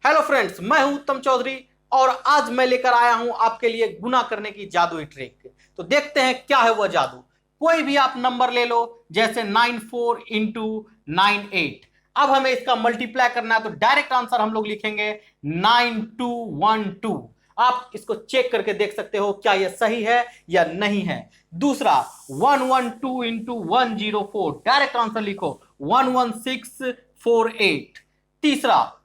Hello friends, मैं हूं उत्तम चौधरी और आज मैं लेकर आया हूं आपके लिए गुना करने की जादुई ट्रिक। तो देखते हैं क्या है वह जादू। कोई भी आप नंबर ले लो, जैसे 94 इंटू 98। अब हमें इसका मल्टीप्लाई करना है, तो डायरेक्ट आंसर हम लोग लिखेंगे 9212। आप इसको चेक करके देख सकते हो क्या यह सही है या नहीं है। दूसरा 112 इंटू 104, डायरेक्ट आंसर लिखो 11648। तीसरा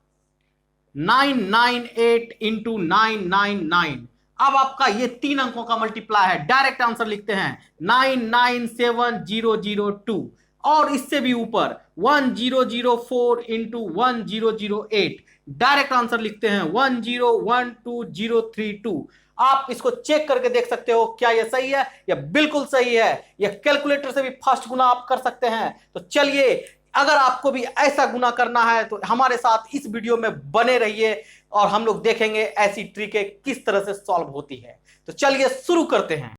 998 इंटू 999। अब आपका ये 3 अंकों का मल्टीप्लाई है, डायरेक्ट आंसर लिखते हैं 997002। और इससे भी ऊपर 1004 इंटू 1008, डायरेक्ट आंसर लिखते हैं 1012032। आप इसको चेक करके देख सकते हो क्या यह सही है या बिल्कुल सही है। यह कैलकुलेटर से भी फास्ट गुना आप कर सकते हैं। तो चलिए, अगर आपको भी ऐसा गुना करना है तो हमारे साथ इस वीडियो में बने रहिए और हम लोग देखेंगे ऐसी ट्रिकें किस तरह से सॉल्व होती है। तो चलिए शुरू करते हैं।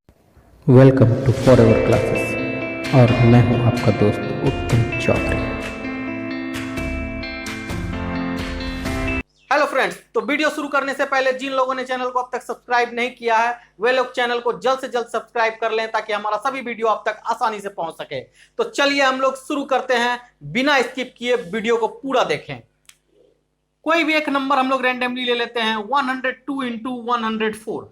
वेलकम टू फॉरएवर क्लासेस और मैं हूं आपका दोस्त उत्तम चौधरी। हेलो फ्रेंड्स, तो वीडियो शुरू करने से पहले जिन लोगों ने चैनल को अब तक सब्सक्राइब नहीं किया है वे लोग चैनल को जल्द से जल्द सब्सक्राइब कर लें ताकि हमारा सभी वीडियो आप तक आसानी से पहुंच सके। तो चलिए हम लोग शुरू करते हैं, बिना स्किप किए वीडियो को पूरा देखें। कोई भी एक नंबर हम लोग रैंडमली ले लेते हैं 102 इंटू 104।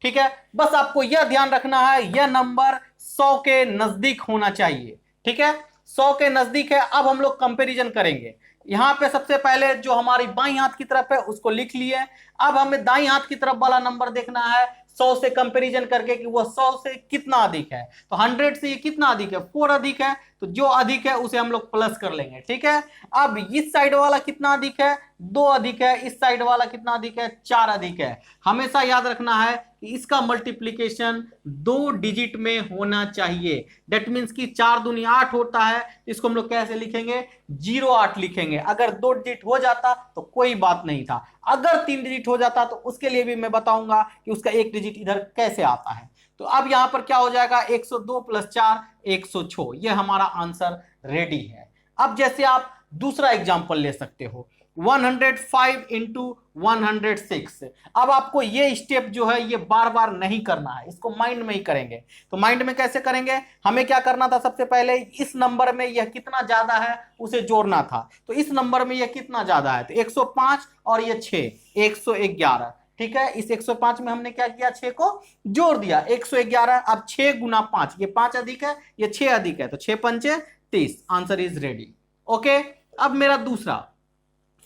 ठीक है, बस आपको यह ध्यान रखना है यह नंबर 100 के नजदीक होना चाहिए। ठीक है, 100 के नजदीक है। अब हम लोग कंपैरिजन करेंगे। यहां पे सबसे पहले जो हमारी बाईं हाथ की तरफ है उसको लिख लिए। अब हमें दाईं हाथ की तरफ वाला नंबर देखना है 100 से कंपैरिजन करके कि वह 100 से कितना अधिक है। तो 100 से ये कितना अधिक है, 4 अधिक है। तो जो अधिक है उसे हम लोग प्लस कर लेंगे। ठीक है, अब इस साइड वाला कितना अधिक है, 2 अधिक है। इस साइड वाला कितना अधिक है, 4 अधिक है। हमेशा याद रखना है कि इसका मल्टीप्लीकेशन 2 डिजिट में होना चाहिए। दैट मीन्स कि 4 दूनी 8 होता है, इसको हम लोग कैसे लिखेंगे, 08 लिखेंगे। अगर 2 डिजिट हो जाता तो कोई बात नहीं था, अगर 3 डिजिट हो जाता तो उसके लिए भी मैं बताऊंगा कि उसका 1 डिजिट इधर कैसे आता है। तो अब यहां पर क्या हो जाएगा, 102 प्लस 4 106। यह हमारा आंसर रेडी है। अब जैसे आप दूसरा एग्जांपल ले सकते हो 105 इंटू 106। अब आपको ये स्टेप जो है ये बार बार नहीं करना है, इसको माइंड में ही करेंगे। तो माइंड में कैसे करेंगे, हमें क्या करना था, सबसे पहले इस नंबर में यह कितना ज्यादा है उसे जोड़ना था। तो इस नंबर में यह कितना ज्यादा है, तो 105 और ये 6 111। ठीक है, इस 105 में हमने क्या किया, 6 को जोड़ दिया 111। अब 6 गुना 5, ये 5 अधिक है ये 6 अधिक है, तो 6 पंचे 30। Answer is ready. ओके, अब मेरा दूसरा,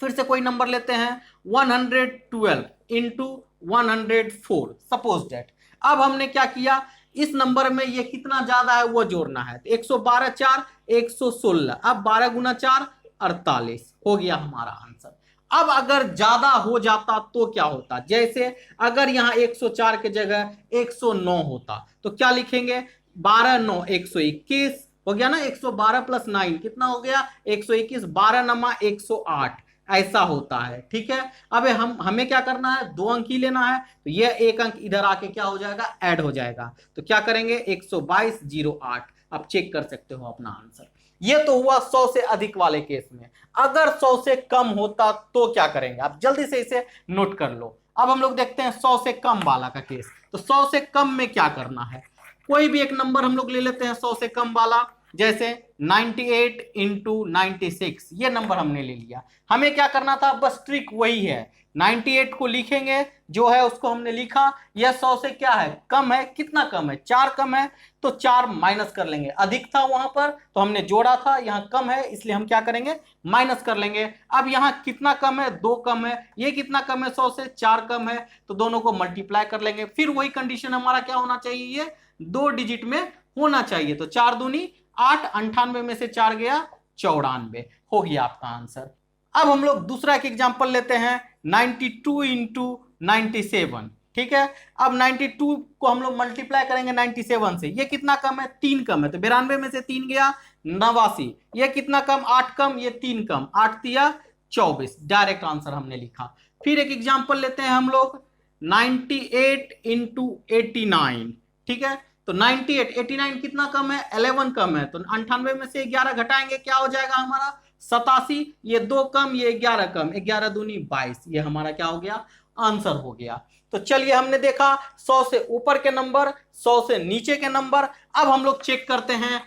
फिर से कोई नंबर लेते हैं 112 इंटू 104 सपोज दैट। अब हमने क्या किया, इस नंबर में ये कितना ज्यादा है वो जोड़ना है। तो 112 4 116। अब 12 गुना 4 48 हो गया हमारा आंसर। अब अगर ज्यादा हो जाता तो क्या होता, जैसे अगर यहां 104 के जगह 109 होता तो क्या लिखेंगे, 12 9 121 हो गया ना। 112 प्लस 9 कितना हो गया, 121। 12 नमा 108, ऐसा होता है। ठीक है, अब हमें क्या करना है, 2 अंक ही लेना है। तो ये 1 अंक इधर आके क्या हो जाएगा, ऐड हो जाएगा। तो क्या करेंगे, 12208। आप चेक कर सकते हो अपना आंसर। ये तो हुआ 100 से अधिक वाले केस में। अगर 100 से कम होता तो क्या करेंगे, आप जल्दी से इसे नोट कर लो। अब हम लोग देखते हैं 100 से कम वाला का केस। तो 100 से कम में क्या करना है, कोई भी एक नंबर हम लोग ले लेते हैं 100 से कम वाला, जैसे 98 इंटू 96। ये नंबर हमने ले लिया। हमें क्या करना था, बस ट्रिक वही है, 98 को लिखेंगे, जो है उसको हमने लिखा। यह 100 से क्या है, कम है। कितना कम है, 4 कम है, तो 4 माइनस कर लेंगे। अधिक था वहां पर तो हमने जोड़ा था, यहां कम है इसलिए हम क्या करेंगे, माइनस कर लेंगे। अब यहां कितना कम है, 2 कम है। ये कितना कम है, 100 से 4 कम है, तो दोनों को मल्टीप्लाई कर लेंगे। फिर वही कंडीशन हमारा क्या होना चाहिए, ये 2 डिजिट में होना चाहिए। तो 4 दूनी 8, 98 में से 4 गया 94, हो गया आपका आंसर। अब हम लोग दूसरा एक एग्जांपल लेते हैं 92 इंटू 97। ठीक है, अब 92 को हम लोग मल्टीप्लाई करेंगे 97 से। ये कितना कम है, 3 कम है, तो 92 में से 3 गया 89। ये कितना कम, 8 कम, ये 3 कम, 8 तिया 24। डायरेक्ट आंसर हमने लिखा। फिर एक एग्जांपल लेते हैं हम लोग 98 इंटू 89। ठीक है, तो 98 89 कितना कम है, 11 कम है। तो 98 में से 11 घटाएंगे क्या हो जाएगा हमारा, 87, ये 2 कम, ये 11 कम, 11 दूनी 22, ये हमारा क्या हो गया, आंसर हो गया। तो चलिए हमने देखा 100 से ऊपर के नंबर, 100 से नीचे के नंबर। अब हम लोग चेक करते हैं,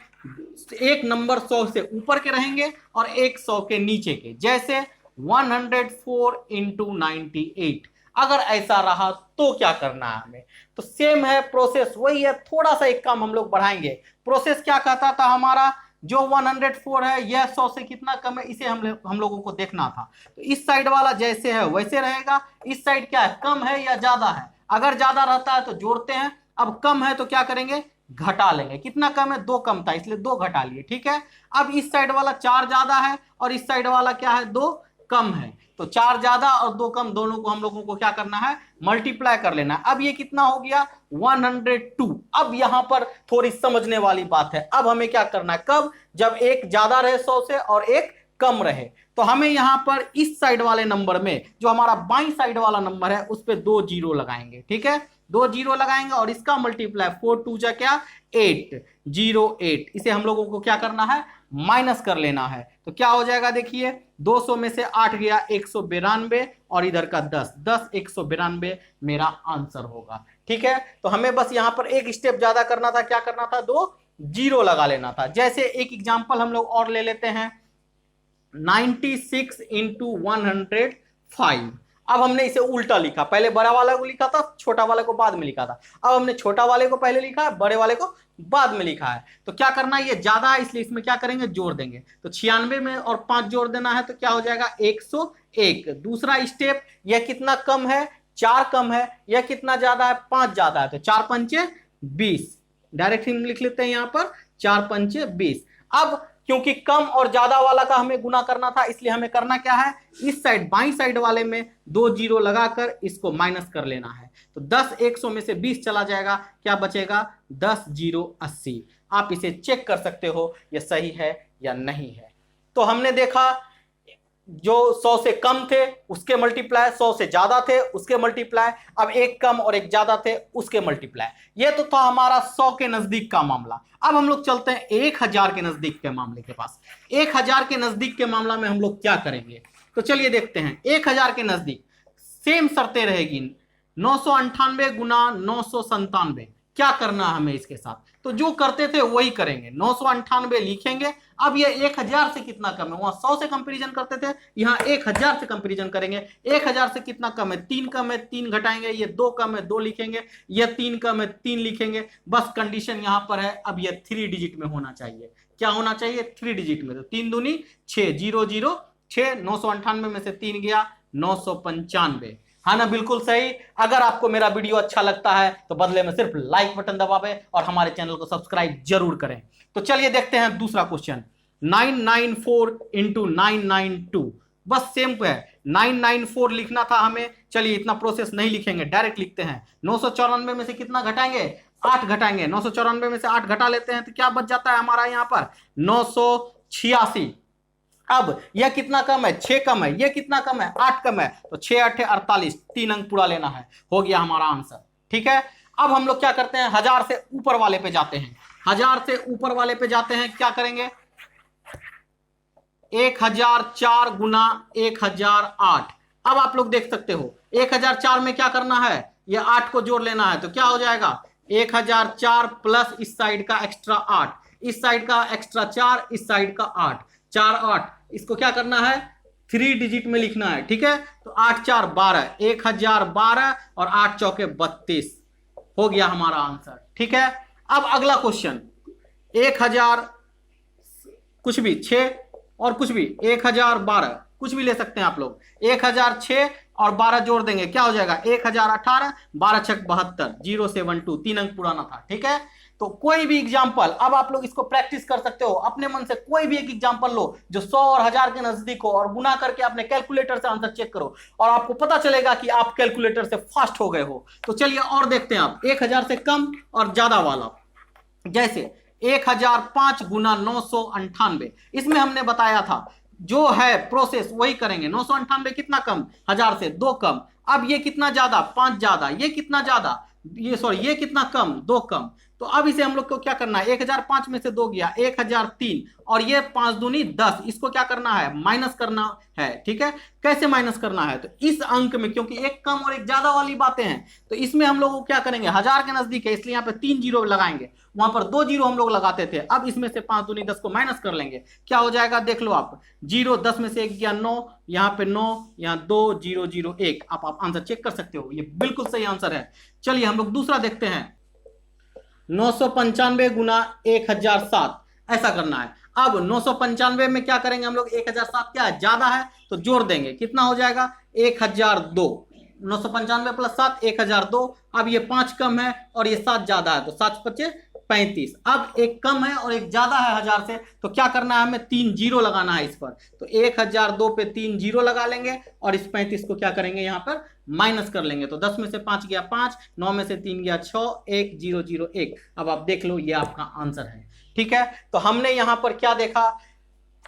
एक नंबर 100 से ऊपर के रहेंगे और एक 100 के नीचे के, जैसे 104 इंटू 98। अगर ऐसा रहा तो क्या करना है हमें, तो सेम है प्रोसेस, वही है, थोड़ा सा एक काम हम लोग बढ़ाएंगे। प्रोसेस क्या कहता था हमारा, जो 104 है यह 100 से कितना कम है, इसे हम लोगों को देखना था। तो इस साइड वाला जैसे है वैसे रहेगा, इस साइड क्या है, कम है या ज्यादा है, अगर ज्यादा रहता है तो जोड़ते हैं, अब कम है तो क्या करेंगे, घटा लेंगे। कितना कम है, 2 कम था इसलिए 2 घटा लिए, ठीक है। अब इस साइड वाला 4 ज्यादा है और इस साइड वाला क्या है, 2 कम है, तो 4 ज्यादा और 2 कम दोनों को हम लोगों को क्या करना है, मल्टीप्लाई कर लेना है। अब ये कितना हो गया, 102। अब यहां पर थोड़ी समझने वाली बात है, अब हमें क्या करना है, कब, जब एक ज्यादा रहे 100 से और एक कम रहे, तो हमें यहां पर इस साइड वाले नंबर में, जो हमारा बाईं साइड वाला नंबर है, उस पे 2 जीरो लगाएंगे, ठीक है, 2 जीरो लगाएंगे और इसका मल्टीप्लाई 4 2 जा क्या 8, 08, इसे हम लोगों को क्या करना है, माइनस कर लेना है। तो क्या हो जाएगा, देखिए 200 में से 8 गया 192 और इधर का 10 192 मेरा आंसर होगा, ठीक है। तो हमें बस यहां पर एक स्टेप ज्यादा करना था, क्या करना था, 2 जीरो लगा लेना था। जैसे एक एग्जांपल हम लोग और ले लेते हैं, 96 इंटू 105। अब हमने इसे उल्टा लिखा, पहले बड़ा वाले को लिखा था, छोटा वाले को बाद में लिखा था। अब हमने छोटा वाले को पहले लिखा है, बड़े वाले को बाद में लिखा है। तो क्या करना है, ये ज्यादा है इसलिए इसमें क्या करेंगे, जोड़ देंगे। तो 96 में और 5 जोड़ देना है, तो क्या हो जाएगा 101। दूसरा स्टेप, यह कितना कम है, 4 कम है, यह कितना ज्यादा है, 5 ज्यादा है, तो 4 पंचे 20, डायरेक्ट हम लिख लेते हैं यहां पर 4 पंचे 20। अब क्योंकि कम और ज्यादा वाला का हमें गुना करना था, इसलिए हमें करना क्या है, इस साइड बाईं साइड वाले में 2 जीरो लगाकर इसको माइनस कर लेना है। तो 10 100 में से 20 चला जाएगा, क्या बचेगा, 10 0 80। आप इसे चेक कर सकते हो यह सही है या नहीं है। तो हमने देखा, जो 100 से कम थे उसके मल्टीप्लाई, 100 से ज्यादा थे उसके मल्टीप्लाई, अब एक कम और एक ज्यादा थे उसके मल्टीप्लाई। ये तो था हमारा 100 के नजदीक का मामला। अब हम लोग चलते हैं 1000 के नजदीक के मामले के पास। 1000 के नजदीक के मामला में हम लोग क्या करेंगे, तो चलिए देखते हैं। 1000 के नजदीक सेम शर्तें रहेगी, 998 गुना 997। क्या करना है हमें इसके साथ, तो जो करते थे वही करेंगे, 998 लिखेंगे। अब ये 1000 से कितना कम है, वहां 100 से कंपैरिजन करते थे, यहाँ 1000 से कंपैरिजन करेंगे। 1000 से कितना कम है, 3 कम है, 3 घटाएंगे, ये 2 कम है, 2 लिखेंगे, ये 3 कम है, 3 लिखेंगे। बस कंडीशन यहां पर है, अब ये 3 डिजिट में होना चाहिए। क्या होना चाहिए, 3 डिजिट में। तो 3 दूनी 6, 0 0 6, 998 में से 3 गया 995, हाँ ना, बिल्कुल सही। अगर आपको मेरा वीडियो अच्छा लगता है तो बदले में सिर्फ लाइक बटन दबावे और हमारे चैनल को सब्सक्राइब जरूर करें। तो चलिए देखते हैं दूसरा क्वेश्चन, 994 इंटू 992। बस सेम है, 994 लिखना था हमें। चलिए इतना प्रोसेस नहीं लिखेंगे, डायरेक्ट लिखते हैं। 994 में से कितना घटाएंगे, 8 घटाएंगे। 994 में से 8 घटा लेते हैं तो क्या बच जाता है हमारा यहाँ पर, 986। अब यह कितना कम है, 6 कम है, यह कितना कम है, 8 कम है, तो 6 8 48, 3 अंक पूरा लेना है, हो गया हमारा आंसर, ठीक है। अब हम लोग क्या करते हैं, 1000 से ऊपर वाले पे जाते हैं। 1000 से ऊपर वाले पे जाते हैं, क्या करेंगे, 1004 गुना 1008। अब आप लोग देख सकते हो 1004 में क्या करना है, ये 8 को जोड़ लेना है, तो क्या हो जाएगा 1004 प्लस इस साइड का एक्स्ट्रा 8, इस साइड का एक्स्ट्रा 4, इस साइड का 8, 4 8, इसको क्या करना है, 3 डिजिट में लिखना है, ठीक है। तो 8 4 12, 1012 और 8 चौके 32, हो गया हमारा आंसर, ठीक है। अब अगला क्वेश्चन, 1000 कुछ भी 6 और कुछ भी 1012 कुछ भी ले सकते हैं आप लोग। 1006 और 12 जोड़ देंगे, क्या हो जाएगा 1018, 12 6 72, 072, 3 अंक पुराना था, ठीक है। तो कोई भी एग्जाम्पल, अब आप लोग इसको प्रैक्टिस कर सकते हो, अपने मन से कोई भी एक एग्जाम्पल लो जो 100 और 1000 के नजदीक हो और गुना करके अपने कैलकुलेटर से आंसर चेक करो और आपको पता चलेगा कि आप कैलकुलेटर से फास्ट हो गए हो। तो चलिए और देखते हैं आप 1000 से कम और ज्यादा वाला, जैसे 1005 गुना 998। इसमें हमने बताया था जो है प्रोसेस वही करेंगे। 998 कितना कम, 1000 से 2 कम। अब ये कितना ज्यादा, 5 ज्यादा, ये कितना ज्यादा, ये सॉरी ये कितना कम, 2 कम। तो अब इसे हम लोग को क्या करना है, 1005 में से 2 गया 1003 और ये 5 दूनी 10, इसको क्या करना है, माइनस करना है। ठीक है, कैसे माइनस करना है, तो इस अंक में क्योंकि एक कम और एक ज्यादा वाली बातें हैं तो इसमें हम लोग को क्या करेंगे, 1000 के नजदीक है इसलिए यहाँ पे 3 जीरो लगाएंगे, वहां पर 2 जीरो हम लोग लगाते थे। अब इसमें से 5 दूनी 10 को माइनस कर लेंगे, क्या हो जाएगा देख लो आप, 0 10 में से 1 गया 9, यहाँ पे 9, यहाँ 2 0 0 1। आप आंसर चेक कर सकते हो, ये बिल्कुल सही आंसर है। चलिए हम लोग दूसरा देखते हैं, 995 गुना 1007 ऐसा करना है। अब 995 में क्या करेंगे हम लोग, 1007 क्या है, ज्यादा है तो जोड़ देंगे, कितना हो जाएगा 1002, 995 प्लस 7 1002। अब ये 5 कम है और ये 7 ज्यादा है तो 7 5 35। अब एक कम है और एक ज्यादा है 1000 से, तो क्या करना है हमें, 3 जीरो लगाना है इस पर, तो 1002 पे 3 जीरो लगा लेंगे और इस 35 को क्या करेंगे यहाँ पर माइनस कर लेंगे। तो 10 में से 5 गया 5, 9 में से 3 गया 6, 1 0 0 1। अब आप देख लो ये आपका आंसर है। ठीक है, तो हमने यहां पर क्या देखा,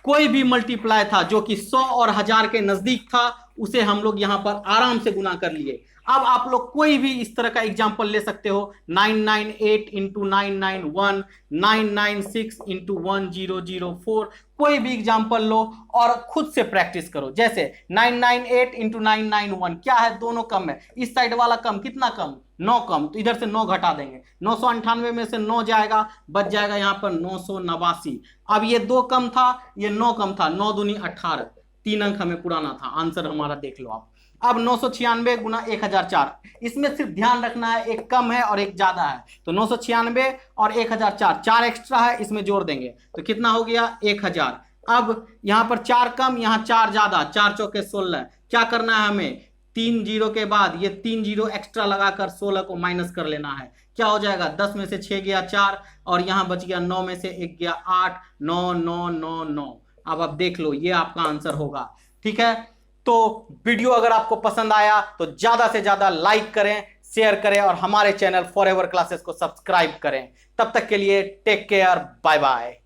कोई भी मल्टीप्लाई था जो कि 100 और 1000 के नजदीक था उसे हम लोग यहां पर आराम से गुना कर लिए। अब आप लोग कोई भी इस तरह का एग्जांपल ले सकते हो, 998 इंटू 991, 996 इंटू 1004, कोई भी एग्जांपल लो और खुद से प्रैक्टिस करो। जैसे 998 इंटू 991 क्या है, दोनों कम है, इस साइड वाला कम, कितना कम 9 कम, तो इधर से 9 घटा देंगे, 998 में से 9 जाएगा, बच जाएगा यहाँ पर 989। अब ये 2 कम था, ये 9 कम था, 9 दूनी 18, 3 अंक हमें पुराना था, आंसर हमारा देख लो आप। अब 996 गुना 1004, इसमें सिर्फ ध्यान रखना है एक कम है और एक ज्यादा है, तो 996 और 1004, 4 एक्स्ट्रा है इसमें जोड़ देंगे तो कितना हो गया 1000। अब यहां पर 4 कम, यहां 4 ज्यादा, 4 चौके 16, क्या करना है हमें, 3 जीरो के बाद ये 3 जीरो एक्स्ट्रा लगाकर 16 को माइनस कर लेना है, क्या हो जाएगा 10 में से 6 गया 4 और यहां बच गया 9 में से 1 गया 8, 9 9 9 9। अब आप देख लो ये आपका आंसर होगा। ठीक है, तो वीडियो अगर आपको पसंद आया तो ज्यादा से ज्यादा लाइक करें, शेयर करें और हमारे चैनल फॉरएवर क्लासेस को सब्सक्राइब करें। तब तक के लिए टेक केयर, बाय बाय।